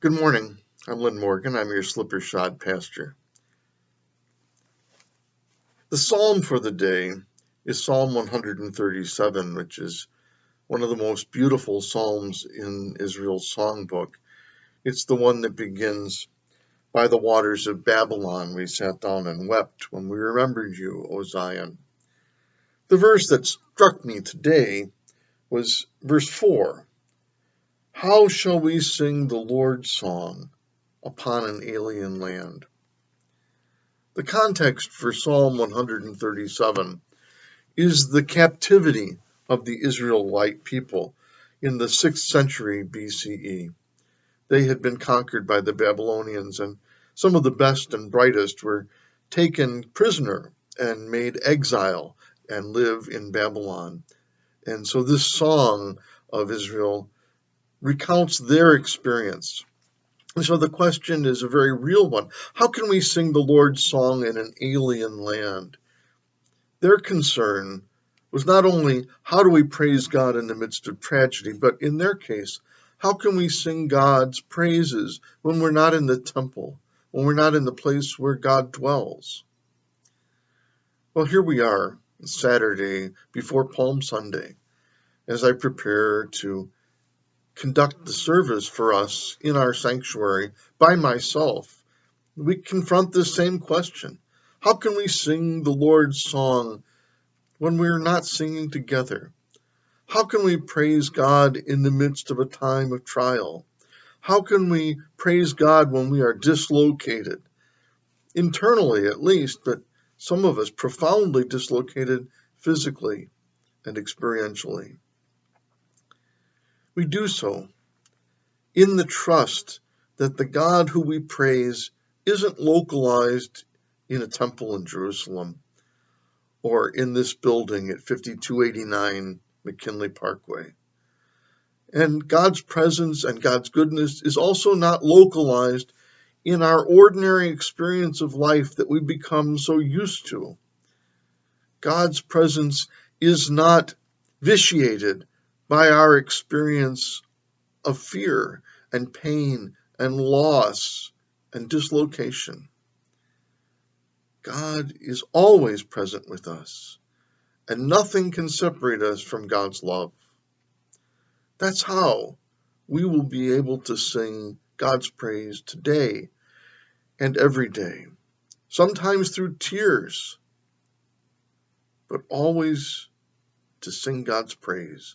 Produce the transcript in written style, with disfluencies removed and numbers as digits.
Good morning. I'm Lynn Morgan. I'm your slipper-shod pastor. The psalm for the day is Psalm 137, which is one of the most beautiful psalms in Israel's songbook. It's the one that begins, "By the waters of Babylon we sat down and wept when we remembered you, O Zion." The verse that struck me today was verse 4. "How shall we sing the Lord's song upon an alien land?" The context for Psalm 137 is the captivity of the Israelite people in the 6th century BCE. They had been conquered by the Babylonians, and some of the best and brightest were taken prisoner and made exile and live in Babylon. And so this song of Israel recounts their experience. And so the question is a very real one. How can we sing the Lord's song in an alien land? Their concern was not only how do we praise God in the midst of tragedy, but in their case, how can we sing God's praises when we're not in the temple, when we're not in the place where God dwells? Well, here we are, Saturday before Palm Sunday, as I prepare to conduct the service for us in our sanctuary by myself. We confront this same question. How can we sing the Lord's song when we're not singing together? How can we praise God in the midst of a time of trial? How can we praise God when we are dislocated? Internally, at least, but some of us profoundly dislocated physically and experientially. We do so in the trust that the God who we praise isn't localized in a temple in Jerusalem or in this building at 5289 McKinley Parkway. And God's presence and God's goodness is also not localized in our ordinary experience of life that we become so used to. God's presence is not vitiated by our experience of fear and pain and loss and dislocation. God is always present with us, and nothing can separate us from God's love. That's how we will be able to sing God's praise today and every day, sometimes through tears, but always to sing God's praise